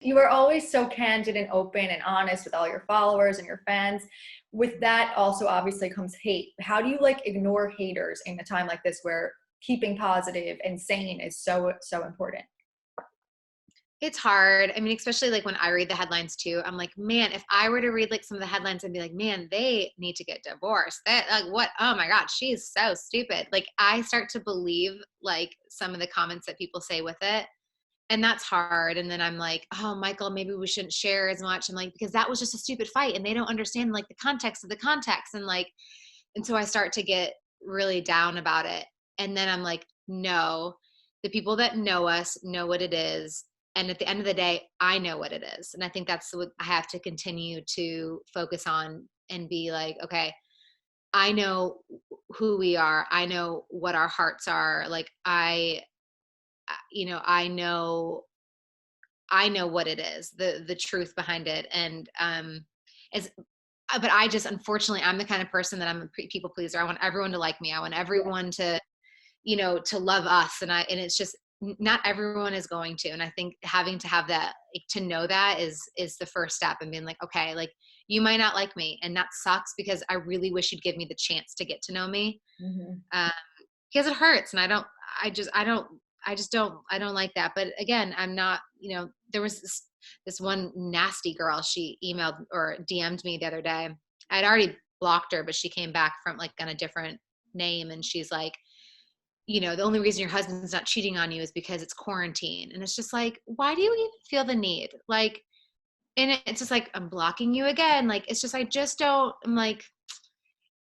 You are always so candid and open and honest with all your followers and your fans. With that also obviously comes hate. How do you like ignore haters in a time like this where keeping positive and sane is so, so important? It's hard. I mean, especially like when I read the headlines too, I'm like, man, if I were to read like some of the headlines and be like, man, they need to get divorced. That like what? Oh my God, she's so stupid. Like I start to believe like some of the comments that people say with it. And that's hard. And then I'm like, oh, Michael, maybe we shouldn't share as much. I'm like, because that was just a stupid fight and they don't understand like the context of the context. And like, and so I start to get really down about it. And then I'm like, no, the people that know us know what it is. And at the end of the day, I know what it is. And I think that's what I have to continue to focus on and be like, okay, I know who we are. I know what our hearts are. Like you know, I know what it is, the truth behind it. And as but I just, unfortunately, I'm the kind of person that I'm a people pleaser. I want everyone to like me. I want Yeah. everyone to, you know, to love us. And it's just not everyone is going to. And I think having to have that, like, to know that is the first step, and being like, okay, like you might not like me, and that sucks because I really wish you'd give me the chance to get to know me. Hmm. Um, because it hurts, and I don't like that. But again, I'm not, you know, there was this one nasty girl, she emailed or DM'd me the other day. I'd already blocked her, but she came back from like on a different name, and she's like, you know, the only reason your husband's not cheating on you is because it's quarantine. And it's just like, why do you even feel the need? Like, and it's just like, I'm blocking you again. Like, it's just, I just don't, I'm like,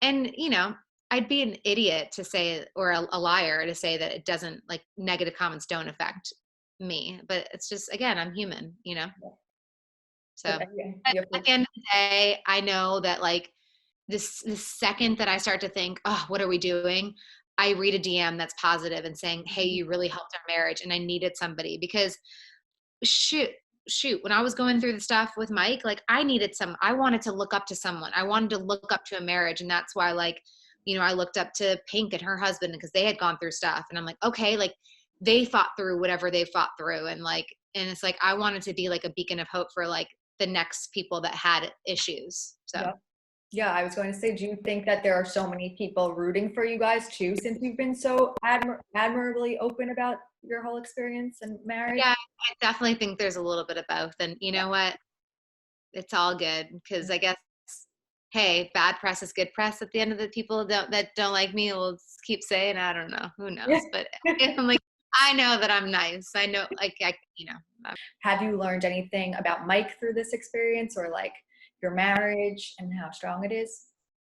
and you know, I'd be an idiot to say, or a liar to say that it doesn't, like negative comments don't affect me, but it's just, again, I'm human, you know? So Yeah, but you have at to. the end of the day, I know that like this second that I start to think, oh, what are we doing? I read a DM that's positive and saying, hey, you really helped our marriage. And I needed somebody because shoot, when I was going through the stuff with Mike, like I wanted to look up to someone. I wanted to look up to a marriage. And that's why, like, you know, I looked up to Pink and her husband because they had gone through stuff. And I'm like, okay, like they fought through whatever they fought through. And like, and it's like, I wanted to be like a beacon of hope for like the next people that had issues. So. Yeah. Yeah, I was going to say, do you think that there are so many people rooting for you guys too, since you've been so admirably open about your whole experience and marriage? Yeah, I definitely think there's a little bit of both. And you know what? It's all good because I guess, hey, bad press is good press. At the end of the people that don't like me will keep saying, I don't know, who Yeah. knows? But I'm like, I know that I'm nice. I know, like, you know, Have you learned anything about Mike through this experience, or like your marriage and how strong it is?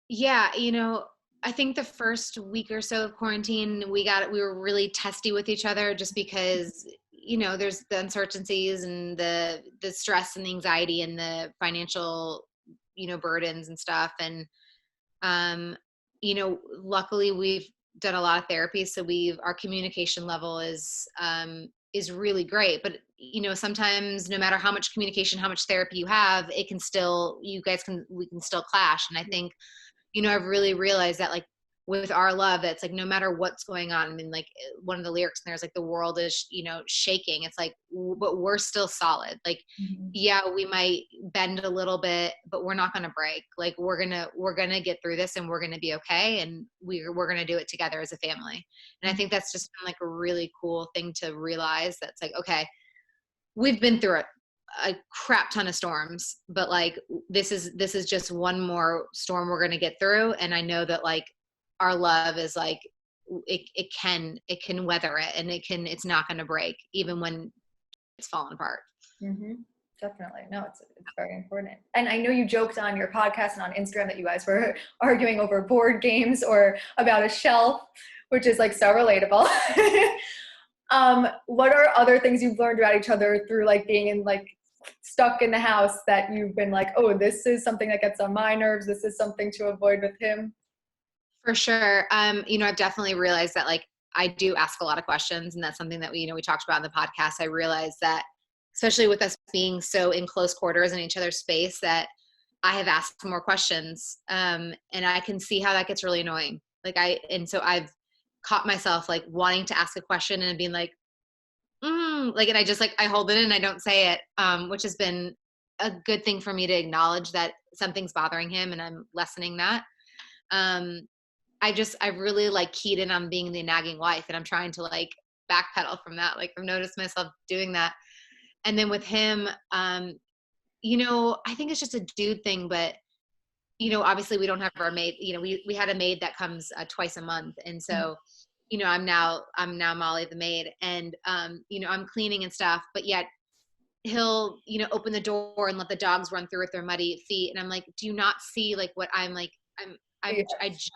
yeah, you know, I think the first week or so of quarantine, we were really testy with each other just because, you know, there's the uncertainties and the stress and the anxiety and the financial, you know, burdens and stuff. And, um, you know, luckily we've done a lot of therapy. So our communication level is really great. But, you know, sometimes no matter how much communication, how much therapy you have, we can still clash. And I think, you know, I've really realized that like with our love, it's like no matter what's going on. I mean, like one of the lyrics in there is like the world is, you know, shaking. It's like, but we're still solid. Like, Mhm. yeah, we might bend a little bit, but we're not gonna break. Like we're gonna get through this and we're gonna be okay. And we're gonna do it together as a family. And I think that's just been like a really cool thing to realize. That's like, okay, we've been through a crap ton of storms, but like this is just one more storm we're going to get through. And I know that like our love is like it can weather it, and it's not going to break even when it's falling apart. Mm-hmm. Definitely. No, it's very important. And I know you joked on your podcast and on Instagram that you guys were arguing over board games or about a shelf, which is like so relatable. What are other things you've learned about each other through like being in like stuck in the house that you've been like, oh, this is something that gets on my nerves. This is something to avoid with him. For sure. You know, I've definitely realized that like I do ask a lot of questions, and that's something that we talked about in the podcast. I realized that, especially with us being so in close quarters in each other's space, that I have asked more questions. And I can see how that gets really annoying. And so I've caught myself like wanting to ask a question and being like, Like, and I just like, I hold it and I don't say it, which has been a good thing for me to acknowledge that something's bothering him and I'm lessening that. Um, I really like keyed in on being the nagging wife, and I'm trying to like backpedal from that. Like I've noticed myself doing that. And then with him, I think it's just a dude thing, but obviously we don't have our maid, we had a maid that comes twice a month. And so, I'm now Molly the maid, and, I'm cleaning and stuff, but yet he'll, open the door and let the dogs run through with their muddy feet. And I'm like, do you not see like what I'm like, Yeah. I just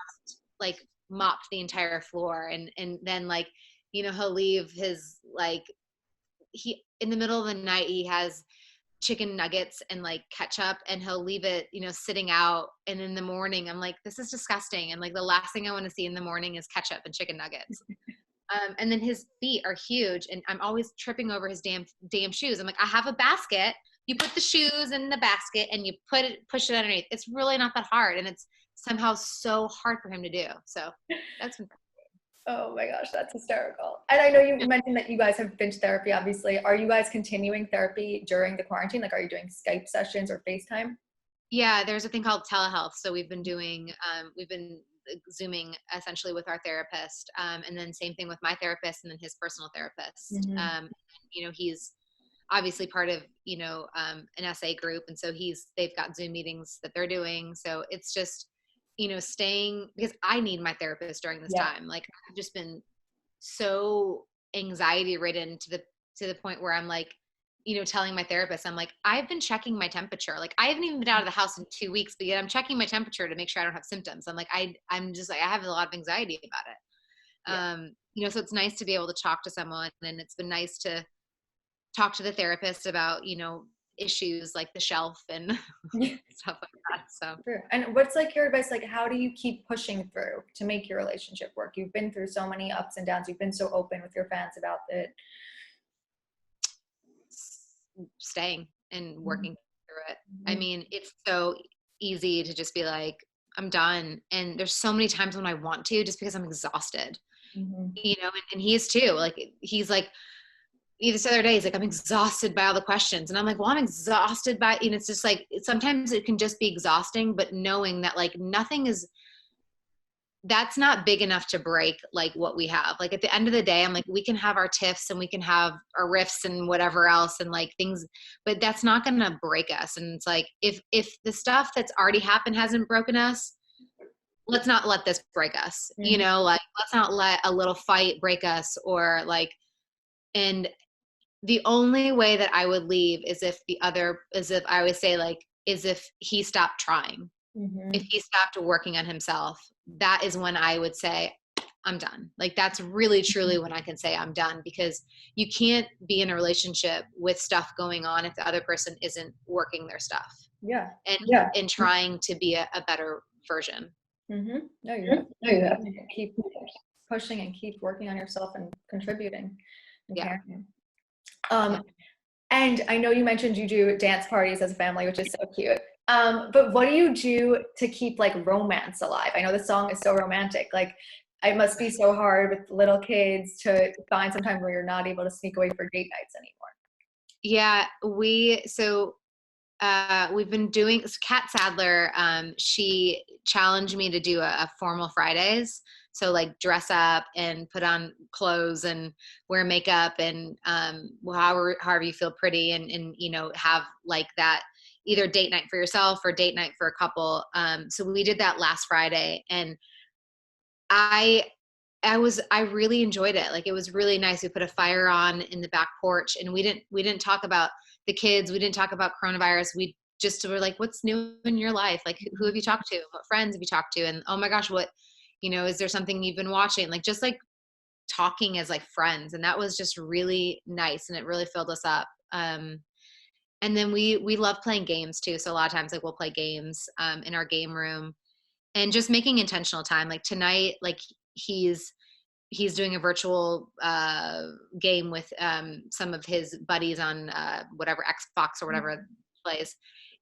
like mopped the entire floor. And then like, he'll leave his like, in the middle of the night, he has chicken nuggets and like ketchup, and he'll leave it, sitting out. And in the morning, I'm like, this is disgusting. And like, the last thing I want to see in the morning is ketchup and chicken nuggets. And then his feet are huge, and I'm always tripping over his damn shoes. I'm like, I have a basket. You put the shoes in the basket and you push it underneath. It's really not that hard. And it's somehow so hard for him to do. So that's been. Oh my gosh, that's hysterical. And I know you mentioned that you guys have binge therapy, obviously. Are you guys continuing therapy during the quarantine? Like, are you doing Skype sessions or FaceTime? Yeah, there's a thing called telehealth. So we've been Zooming essentially with our therapist. And then same thing with my therapist and then his personal therapist. Mm-hmm. He's obviously part of, an SA group. And so they've got Zoom meetings that they're doing. So it's just, staying, because I need my therapist during this Yeah. time. Like I've just been so anxiety ridden to the point where I'm like, telling my therapist, I'm like, I've been checking my temperature. Like I haven't even been out of the house in 2 weeks, but yet I'm checking my temperature to make sure I don't have symptoms. I'm like, I'm just like, I have a lot of anxiety about it. So it's nice to be able to talk to someone, and it's been nice to talk to the therapist about, issues like the shelf and Yeah. stuff like that. So. Sure. And what's like your advice? Like, how do you keep pushing through to make your relationship work? You've been through so many ups and downs. You've been so open with your fans about it. Staying and Mm-hmm. working through it. I mean, it's so easy to just be like, I'm done. And there's so many times when I want to, just because I'm exhausted, Mm-hmm. and he is too. Like, he's like, this other day, he's like, I'm exhausted by all the questions. And I'm like, well, I'm exhausted by, it's just like, sometimes it can just be exhausting, but knowing that like that's not big enough to break like what we have. Like at the end of the day, I'm like, we can have our tiffs and we can have our riffs and whatever else and like things, but that's not going to break us. And it's like, if the stuff that's already happened hasn't broken us, let's not let this break us, Mm-hmm. like, let's not let a little fight break us, or like, and the only way that I would leave is if I always say like, is if he stopped trying. Mm-hmm. If he stopped working on himself, that is when I would say, I'm done. Like that's really truly when I can say I'm done, because you can't be in a relationship with stuff going on if the other person isn't working their stuff Yeah. and Yeah. and trying to be a better version. Mm-hmm. No, you have No, you have to keep pushing and keep working on yourself and contributing and Yeah. caring. And I know you mentioned you do dance parties as a family, which is so cute. But what do you do to keep like romance alive? I know the song is so romantic. Like it must be so hard with little kids to find some time where you're not able to sneak away for date nights anymore. Yeah, we've been doing Kat Sadler. She challenged me to do a formal Fridays. So like dress up and put on clothes and wear makeup and however you feel pretty, and have like that either date night for yourself or date night for a couple. So we did that last Friday, and I I really enjoyed it. Like it was really nice. We put a fire on in the back porch, and we didn't talk about the kids. We didn't talk about coronavirus. We just were like, what's new in your life? Like who have you talked to? What friends have you talked to? And oh my gosh, what, is there something you've been watching? Like just like talking as like friends. And that was just really nice, and it really filled us up. And then we love playing games too. So a lot of times like we'll play games in our game room, and just making intentional time. Like tonight, like he's doing a virtual game with some of his buddies on whatever Xbox or whatever he plays.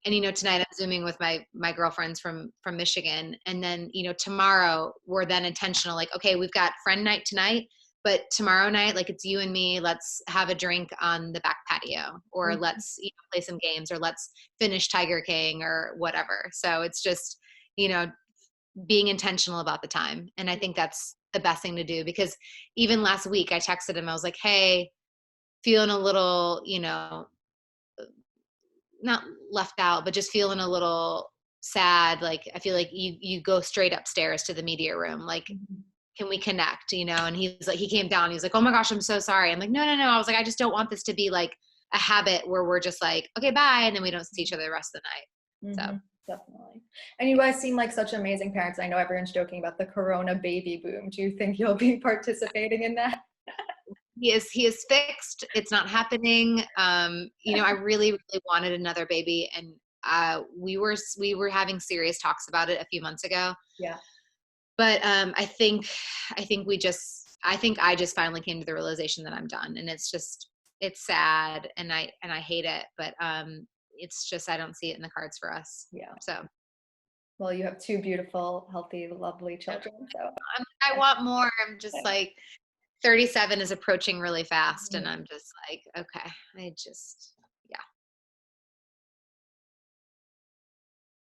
And tonight I'm zooming with my girlfriends from Michigan, and then tomorrow we're then intentional. Like, okay, we've got friend night tonight, but tomorrow night, like it's you and me, let's have a drink on the back patio, or Mhm. let's, play some games, or let's finish Tiger King or whatever. So it's just, you know, being intentional about the time. And I think that's the best thing to do, because even last week I texted him, I was like, hey, feeling a little, not left out, but just feeling a little sad. Like, I feel like you go straight upstairs to the media room. Like, Mhm. can we connect, And he's like, he came down, he's like, oh my gosh, I'm so sorry. I'm like, no, no, no. I was like, I just don't want this to be like a habit where we're just like, okay, bye. And then we don't see each other the rest of the night. So Definitely. And you guys seem like such amazing parents. I know everyone's joking about the Corona baby boom. Do you think you'll be participating in that? he is fixed. It's not happening. I really, really wanted another baby, and we were having serious talks about it a few months ago. Yeah. But I think I just finally came to the realization that I'm done, and it's sad, and I hate it, but it's just, I don't see it in the cards for us. Yeah. So Well, you have two beautiful, healthy, lovely children. So I want more. I'm just like, 37 is approaching really fast, and I'm just like, okay, I just